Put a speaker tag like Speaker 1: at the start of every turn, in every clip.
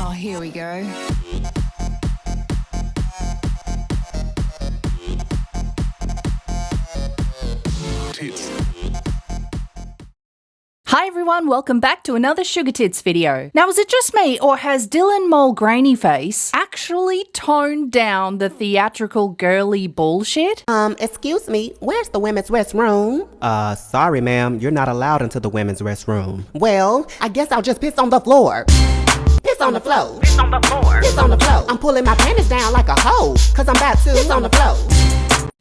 Speaker 1: Oh, here we go.
Speaker 2: Tits.
Speaker 3: Hi everyone, welcome back to another SugarTits video. Now, is it just me, or has Dylan Mulvaney face actually toned down the theatrical girly bullshit?
Speaker 4: Excuse me, where's the women's restroom?
Speaker 5: Sorry ma'am, you're not allowed into the women's restroom.
Speaker 4: Well, I guess I'll just piss on the floor. Piss on the floor.
Speaker 6: Piss on the floor.
Speaker 4: Piss on the floor. I'm pulling my panties down like a hoe, cause I'm about to piss on the floor.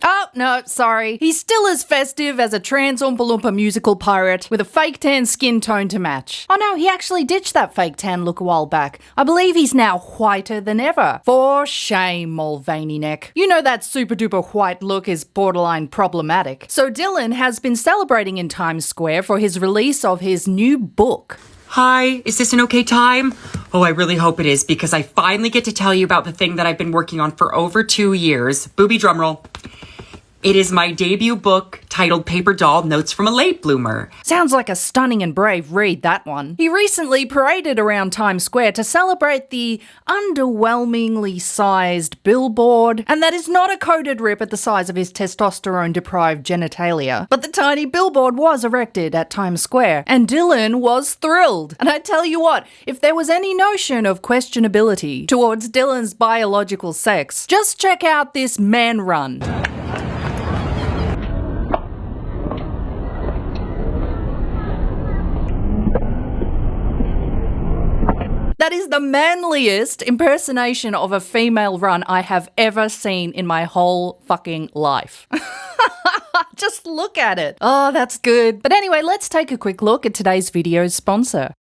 Speaker 3: Oh, no, sorry. He's still as festive as a trans Oompa Loompa musical pirate with a fake tan skin tone to match. Oh no, he actually ditched that fake tan look a while back. I believe he's now whiter than ever. For shame, Mulvaney neck. You know that super duper white look is borderline problematic. So Dylan has been celebrating in Times Square for his release of his new book.
Speaker 6: Hi, is this an okay time? Oh, I really hope it is, because I finally get to tell you about the thing that I've been working on for over 2 years. Booby drumroll. It is my debut book titled Paper Doll Notes from a Late Bloomer.
Speaker 3: Sounds like a stunning and brave read, that one. He recently paraded around Times Square to celebrate the underwhelmingly sized billboard, and that is not a coded rip at the size of his testosterone-deprived genitalia, but the tiny billboard was erected at Times Square, and Dylan was thrilled. And I tell you what, if there was any notion of questionability towards Dylan's biological sex, just check out this man run. That is the manliest impersonation of a female run I have ever seen in my whole fucking life. Just look at it. Oh, that's good. But anyway, let's take a quick look at today's video's sponsor.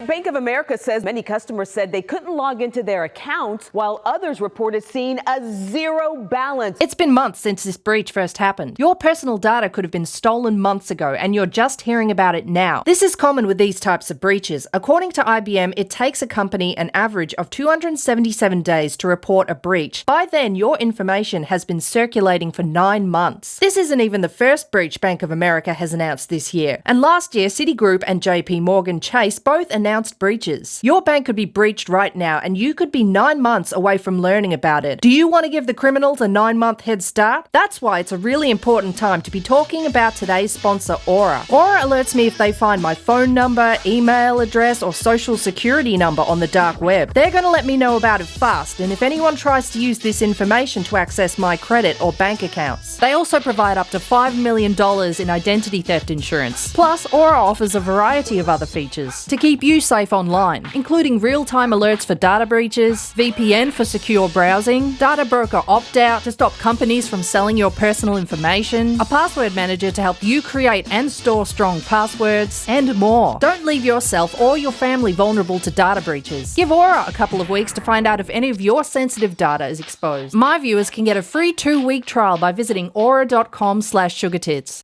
Speaker 7: Bank of America says many customers said they couldn't log into their accounts, while others reported seeing a zero balance.
Speaker 3: It's been months since this breach first happened. Your personal data could have been stolen months ago, and you're just hearing about it now. This is common with these types of breaches. According to IBM, it takes a company an average of 277 days to report a breach. By then, your information has been circulating for 9 months. This isn't even the first breach Bank of America has announced this year. And last year, Citigroup and JP Morgan Chase both announced breaches. Your bank could be breached right now, and you could be 9 months away from learning about it. Do you want to give the criminals a 9-month head start? That's why it's a really important time to be talking about today's sponsor, Aura. Aura alerts me if they find my phone number, email address, or social security number on the dark web. They're going to let me know about it fast, and if anyone tries to use this information to access my credit or bank accounts. They also provide up to $5 million in identity theft insurance. Plus, Aura offers a variety of other features to keep you safe online, including real-time alerts for data breaches, VPN for secure browsing, data broker opt-out to stop companies from selling your personal information, a password manager to help you create and store strong passwords, and more. Don't leave yourself or your family vulnerable to data breaches. Give Aura a couple of weeks to find out if any of your sensitive data is exposed. My viewers can get a free 2-week trial by visiting aura.com/sugartits.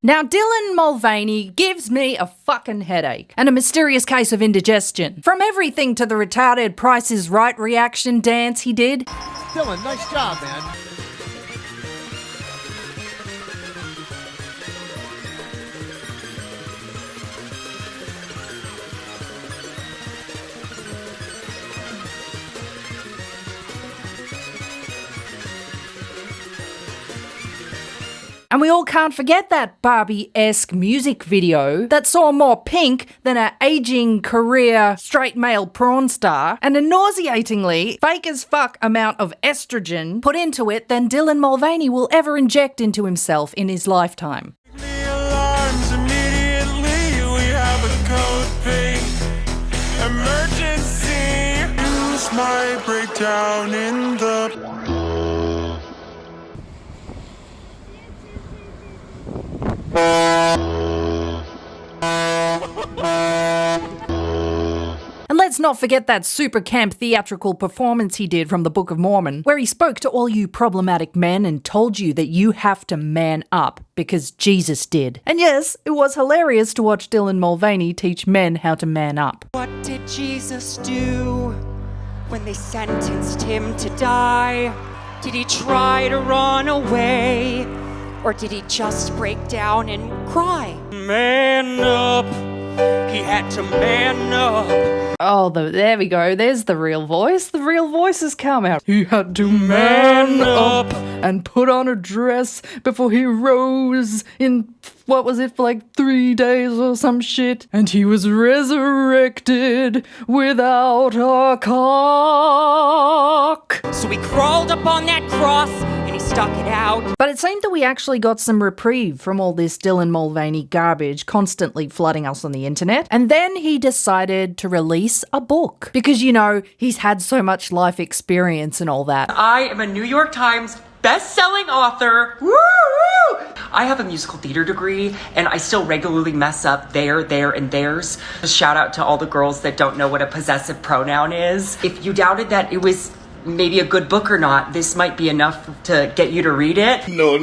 Speaker 3: Now, Dylan Mulvaney gives me a fucking headache and a mysterious case of indigestion. From everything to the retarded Price is Right reaction dance he did.
Speaker 8: Dylan, nice job, man.
Speaker 3: And we all can't forget that Barbie-esque music video that saw more pink than an aging career straight male prawn star and a nauseatingly fake as fuck amount of estrogen put into it than Dylan Mulvaney will ever inject into himself in his lifetime.
Speaker 2: Alarms immediately. We have a code pink emergency. Use my breakdown in the.
Speaker 3: And let's not forget that super camp theatrical performance he did from the Book of Mormon, where he spoke to all you problematic men and told you that you have to man up, because Jesus did. And yes, it was hilarious to watch Dylan Mulvaney teach men how to man up.
Speaker 9: What did Jesus do when they sentenced him to die? Did he try to run away? Or did he just break down and cry?
Speaker 6: Man up,
Speaker 9: He had to man up.
Speaker 3: Oh, there we go. There's the real voice. The real voice has come out. He had to man up and put on a dress before he rose in, what was it, for like 3 days or some shit. And he was resurrected without a cock.
Speaker 9: So he crawled up on that cross and he stuck it out.
Speaker 3: But it seemed that we actually got some reprieve from all this Dylan Mulvaney garbage constantly flooding us on the internet. And then he decided to release a book. Because, you know, he's had so much life experience and all that.
Speaker 6: I am a New York Times best-selling author. Woo! I have a musical theater degree, and I still regularly mess up there, and theirs. A shout out to all the girls that don't know what a possessive pronoun is. If you doubted that it was maybe a good book or not, this might be enough to get you to read it.
Speaker 2: No.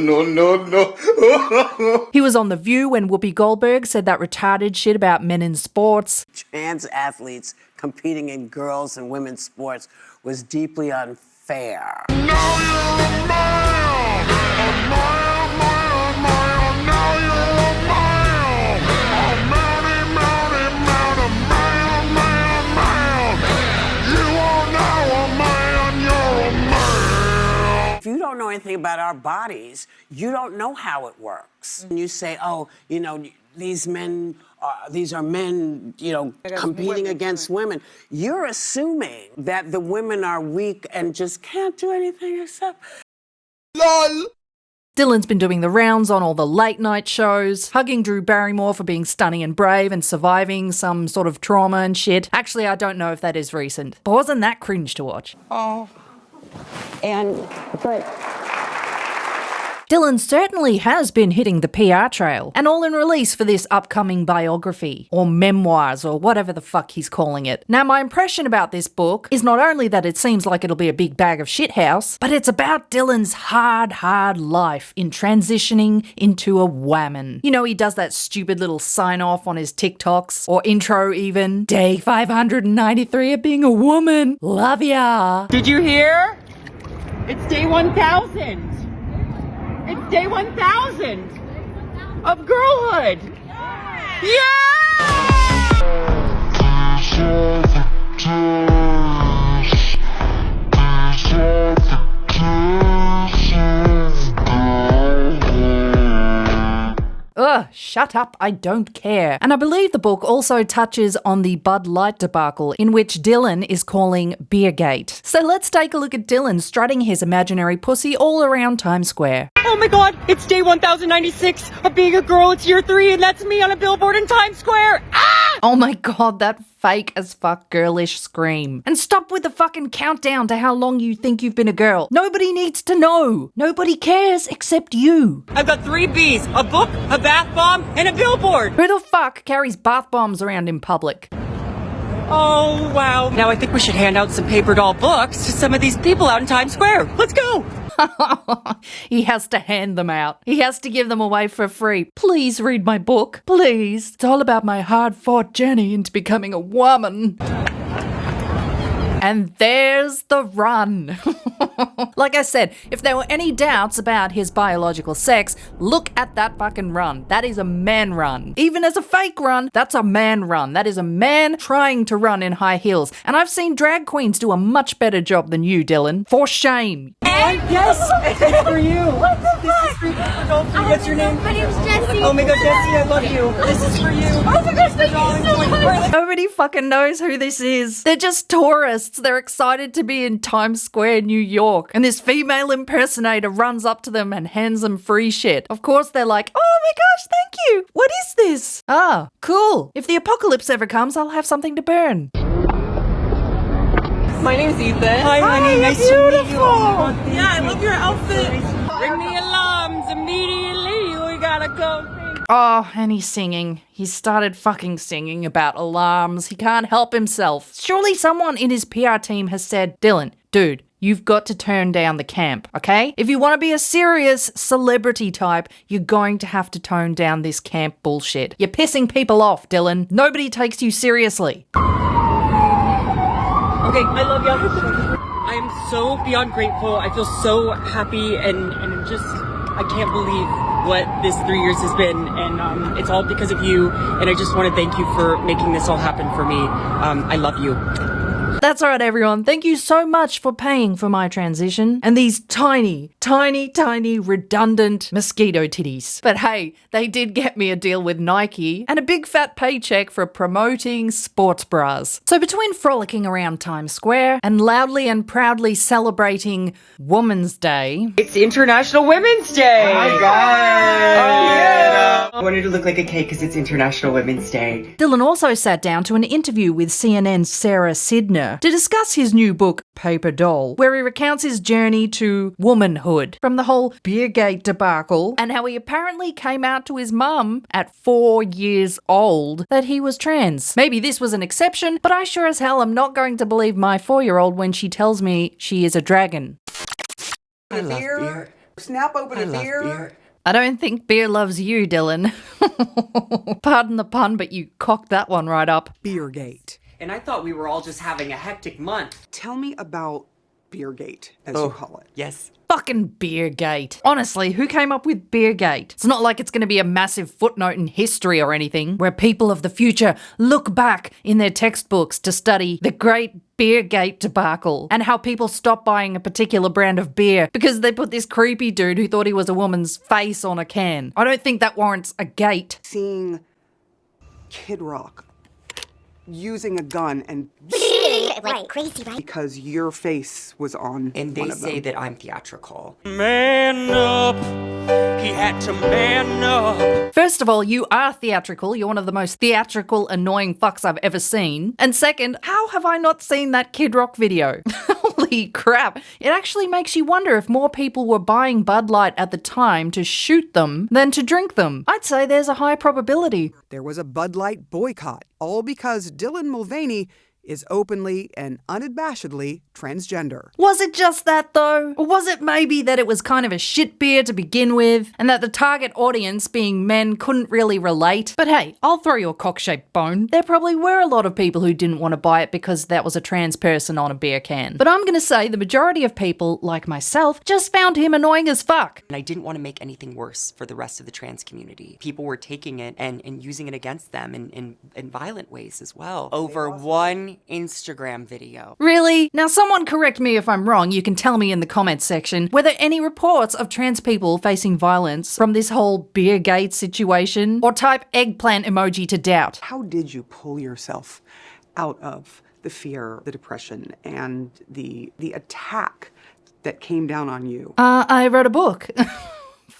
Speaker 3: He was on The View when Whoopi Goldberg said that retarded shit about men in sports.
Speaker 1: Trans athletes competing in girls' and women's sports was deeply unfair. If you don't know anything about our bodies, you don't know how it works. And you say, oh, you know, these are men, you know, competing against women. You're assuming that the women are weak and just can't do anything except...
Speaker 2: LOL.
Speaker 3: Dylan's been doing the rounds on all the late night shows, hugging Drew Barrymore for being stunning and brave and surviving some sort of trauma and shit. Actually, I don't know if that is recent, but wasn't that cringe to watch?
Speaker 1: But
Speaker 3: Dylan certainly has been hitting the PR trail, and all in release for this upcoming biography, or memoirs, or whatever the fuck he's calling it. Now, my impression about this book is not only that it seems like it'll be a big bag of shithouse, but it's about Dylan's hard life in transitioning into a woman. You know, he does that stupid little sign-off on his TikToks, or intro even. Day 593 of being a woman. Love ya.
Speaker 9: Did you hear? It's day 1000. It's day 1000 of girlhood. Yeah!
Speaker 3: Ugh, shut up, I don't care. And I believe the book also touches on the Bud Light debacle, in which Dylan is calling Beergate. So let's take a look at Dylan strutting his imaginary pussy all around Times Square.
Speaker 9: Oh my god, it's day 1096 of being a girl. It's year 3 and that's me on a billboard in Times Square. Ah!
Speaker 3: Oh my god, that fake as fuck girlish scream. And stop with the fucking countdown to how long you think you've been a girl. Nobody needs to know. Nobody cares except you.
Speaker 9: I've got 3 B's, a book, a bath bomb, and a billboard.
Speaker 3: Who the fuck carries bath bombs around in public?
Speaker 9: Oh, wow. Now I think we should hand out some paper doll books to some of these people out in Times Square. Let's go.
Speaker 3: He has to hand them out. He has to give them away for free. Please read my book. Please. It's all about my hard-fought journey into becoming a woman. And there's the run. Like I said, if there were any doubts about his biological sex, look at that fucking run. That is a man run. Even as a fake run, that's a man run. That is a man trying to run in high heels. And I've seen drag queens do a much better job than you, Dylan. For shame.
Speaker 9: Yes, it's for you. What the fuck? What's your name?
Speaker 10: My name's Jessie.
Speaker 9: Oh my god, Jessie, I love you. This is for you. Oh my gosh, thank you so much.
Speaker 3: Nobody fucking knows who this is. They're just tourists. They're excited to be in Times Square, New York. And this female impersonator runs up to them and hands them free shit. Of course, they're like, oh my gosh, thank you. What is this? Ah, cool. If the apocalypse ever comes, I'll have something to burn.
Speaker 7: My name's Ethan.
Speaker 9: Hi, honey. Nice to meet you. Oh my god,
Speaker 7: Yeah, I love your outfit.
Speaker 9: Ring the alarms immediately. We gotta go.
Speaker 3: Oh, and he's singing. He started fucking singing about alarms. He can't help himself. Surely someone in his PR team has said, Dylan, dude, you've got to turn down the camp, okay? If you want to be a serious celebrity type, you're going to have to tone down this camp bullshit. You're pissing people off, Dylan. Nobody takes you seriously.
Speaker 9: Okay, I love you. I am so beyond grateful. I feel so happy and just, I can't believe
Speaker 6: what this 3 years has been, and it's all because of you, and I just want to thank you for making this all happen for me. I love you.
Speaker 3: That's right, everyone. Thank you so much for paying for my transition and these tiny, tiny, tiny, redundant mosquito titties. But hey, they did get me a deal with Nike and a big fat paycheck for promoting sports bras. So between frolicking around Times Square and loudly and proudly celebrating Women's Day,
Speaker 6: It's International Women's Day! Oh my God! I wanted to look like a cake because it's International Women's Day.
Speaker 3: Dylan also sat down to an interview with CNN's Sarah Sidner to discuss his new book, Paper Doll, where he recounts his journey to womanhood from the whole Beergate debacle and how he apparently came out to his mum at 4 years old that he was trans. Maybe this was an exception, but I sure as hell am not going to believe my 4-year-old when she tells me she is a dragon.
Speaker 6: I love beer.
Speaker 10: Snap open a beer.
Speaker 3: I don't think beer loves you, Dylan. Pardon the pun, but you cocked that one right up.
Speaker 10: Beergate.
Speaker 6: And I thought we were all just having a hectic month.
Speaker 10: Tell me about Beergate, as you call it.
Speaker 6: Yes.
Speaker 3: Fucking Beergate. Honestly, who came up with Beergate? It's not like it's going to be a massive footnote in history or anything, where people of the future look back in their textbooks to study the great Beergate debacle and how people stopped buying a particular brand of beer because they put this creepy dude who thought he was a woman's face on a can. I don't think that warrants a gate.
Speaker 10: Seeing Kid Rock using a gun and
Speaker 4: like crazy, right?
Speaker 10: because your face was on
Speaker 6: And they
Speaker 10: one of
Speaker 6: say
Speaker 10: them.
Speaker 6: that I'm theatrical.
Speaker 2: Man up, he had to man up.
Speaker 3: First of all, you are theatrical. You're one of the most theatrical, annoying fucks I've ever seen. And second, how have I not seen that Kid Rock video? Holy crap. It actually makes you wonder if more people were buying Bud Light at the time to shoot them than to drink them. I'd say there's a high probability.
Speaker 10: There was a Bud Light boycott, all because Dylan Mulvaney is openly and unabashedly transgender.
Speaker 3: Was it just that though? Or was it maybe that it was kind of a shit beer to begin with, and that the target audience, being men, couldn't really relate? But hey, I'll throw you a cock-shaped bone. There probably were a lot of people who didn't want to buy it because that was a trans person on a beer can. But I'm gonna say the majority of people, like myself, just found him annoying as fuck.
Speaker 6: And I didn't want to make anything worse for the rest of the trans community. People were taking it and using it against them in violent ways as well. Over one Instagram video.
Speaker 3: Really? Now someone correct me if I'm wrong. You can tell me in the comments section. Were there any reports of trans people facing violence from this whole Beergate situation? Or type eggplant emoji to doubt.
Speaker 10: How did you pull yourself out of the fear, the depression, and the attack that came down on you?
Speaker 3: I wrote a book.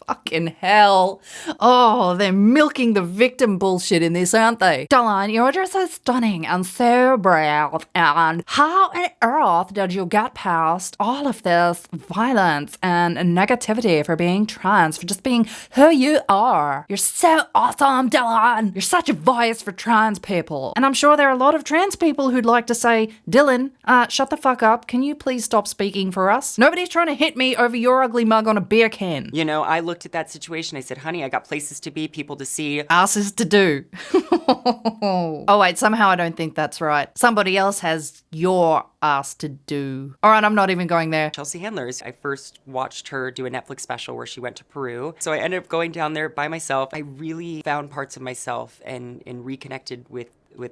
Speaker 3: Fucking hell. Oh, they're milking the victim bullshit in this, aren't they? Dylan, you're just so stunning and so brave. And how on earth did you get past all of this violence and negativity for being trans, for just being who you are? You're so awesome, Dylan. You're such a voice for trans people. And I'm sure there are a lot of trans people who'd like to say, Dylan, shut the fuck up. Can you please stop speaking for us? Nobody's trying to hit me over your ugly mug on a beer can.
Speaker 6: You know, I looked at that situation. I said, honey, I got places to be, people to see.
Speaker 3: Asses to do. Oh wait, somehow I don't think that's right. Somebody else has your ass to do. All right, I'm not even going there.
Speaker 6: Chelsea Handlers. I first watched her do a Netflix special where she went to Peru. So I ended up going down there by myself. I really found parts of myself and reconnected with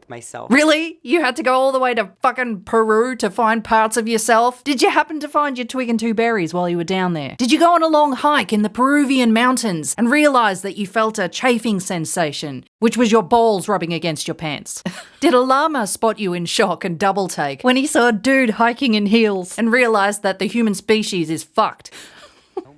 Speaker 6: myself.
Speaker 3: Really? You had to go all the way to fucking Peru to find parts of yourself? Did you happen to find your twig and two berries while you were down there? Did you go on a long hike in the Peruvian mountains and realize that you felt a chafing sensation, which was your balls rubbing against your pants? Did a llama spot you in shock and double take when he saw a dude hiking in heels and realized that the human species is fucked?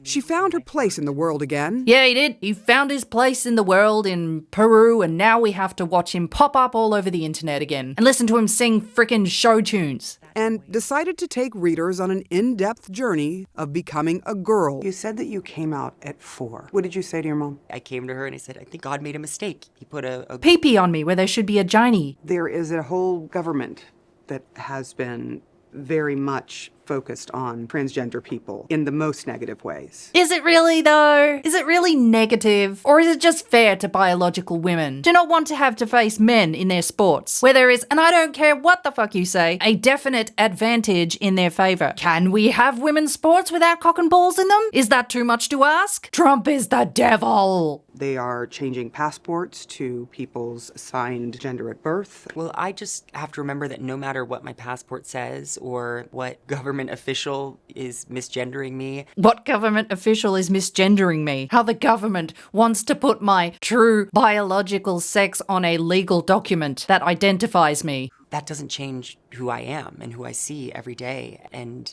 Speaker 10: She found her place in the world again.
Speaker 3: Yeah, he did. He found his place in the world in Peru, and now we have to watch him pop up all over the internet again and listen to him sing frickin' show tunes.
Speaker 10: And decided to take readers on an in-depth journey of becoming a girl. You said that you came out at 4. What did you say to your mom?
Speaker 6: I came to her and I said, I think God made a mistake. He put a
Speaker 3: Pee-pee on me where there should be a giny.
Speaker 10: There is a whole government that has been very much focused on transgender people in the most negative ways.
Speaker 3: Is it really though? Is it really negative? Or is it just fair to biological women to not want to have to face men in their sports, where there is, and I don't care what the fuck you say, a definite advantage in their favor? Can we have women's sports without cock and balls in them? Is that too much to ask? Trump is the devil.
Speaker 10: They are changing passports to people's assigned gender at birth.
Speaker 6: Well, I just have to remember that no matter what my passport says or what government official is misgendering me.
Speaker 3: What government official is misgendering me? How the government wants to put my true biological sex on a legal document that identifies me.
Speaker 6: That doesn't change who I am and who I see every day and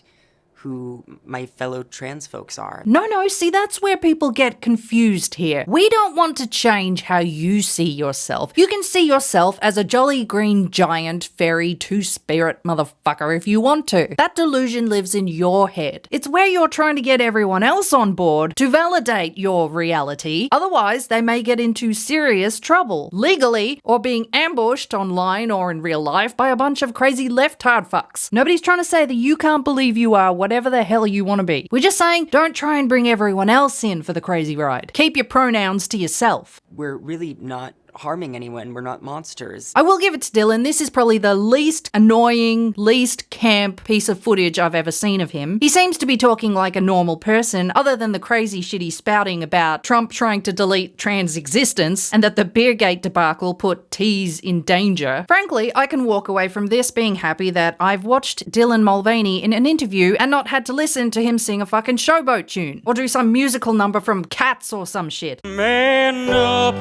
Speaker 6: who my fellow trans folks are.
Speaker 3: No, see, that's where people get confused here. We don't want to change how you see yourself. You can see yourself as a jolly green giant fairy two-spirit motherfucker if you want to. That delusion lives in your head. It's where you're trying to get everyone else on board to validate your reality. Otherwise, they may get into serious trouble, legally, or being ambushed online or in real life by a bunch of crazy left-hard fucks. Nobody's trying to say that you can't believe you are whatever the hell you want to be. We're just saying, don't try and bring everyone else in for the crazy ride. Keep your pronouns to yourself.
Speaker 6: We're really not harming anyone. We're not monsters.
Speaker 3: I will give it to Dylan. This is probably the least annoying, least camp piece of footage I've ever seen of him. He seems to be talking like a normal person, other than the crazy shit he's spouting about Trump trying to delete trans existence and that the Beergate debacle put T's in danger. Frankly, I can walk away from this being happy that I've watched Dylan Mulvaney in an interview and not had to listen to him sing a fucking showboat tune or do some musical number from Cats or some shit.
Speaker 2: Man up.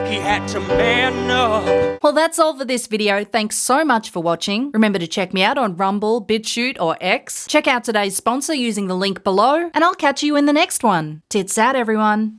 Speaker 2: He had to man up.
Speaker 3: Well, that's all for this video. Thanks so much for watching. Remember to check me out on Rumble, BitChute, or X. Check out today's sponsor using the link below, and I'll catch you in the next one. Tits out, everyone.